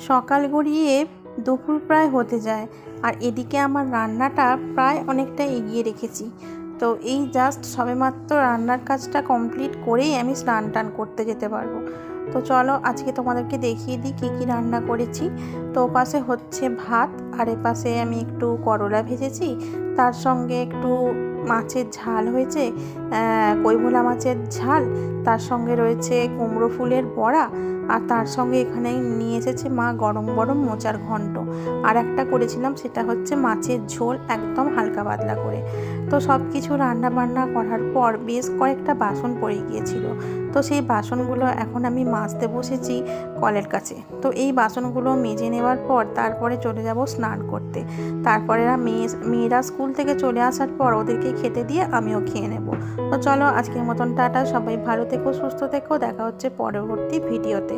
সকাল গড়িয়ে দুপুর প্রায় হতে যায়, আর এদিকে আমার রান্নাটা প্রায় অনেকটা এগিয়ে রেখেছি। তো এই জাস্ট সবেমাত্র রান্নার কাজটা কমপ্লিট করেই আমি স্নান টান করতে যেতে পারবো। তো চলো আজকে তোমাদেরকে দেখিয়ে দিই কী কী রান্না করেছি। তো ওপাশে হচ্ছে ভাত, আর এপাশে আমি একটু করলা ভেজেছি, তার সঙ্গে একটু মাছের ঝাল হয়েছে, কৈভোলা মাছের ঝাল, তার সঙ্গে রয়েছে কুমড়ো ফুলের বড়া, আর তার সঙ্গে এখানে নিয়ে এসেছে মা গরম গরম মোচার ঘন্ট। আর একটা করেছিলাম, সেটা হচ্ছে মাছের ঝোল, একদম হালকা পাতলা করে। তো সব কিছু রান্না বান্না করার পর বেশ কয়েকটা বাসন পড়ে গিয়েছিল। তো সেই বাসনগুলো এখন আমি মাজতে বসেছি কলের কাছে। তো এই বাসনগুলো মেজে নেওয়ার পর তারপরে চলে যাব স্নান করতে। তারপরে মেয়েরা স্কুল থেকে চলে আসার পর ওদেরকে খেতে দিয়ে আমিও খেয়ে নেব। তো চলো আজকের মতন টাটা, সবাই ভালো থেকো, সুস্থ থেকো, দেখা হচ্ছে পরবর্তী ভিডিওতে।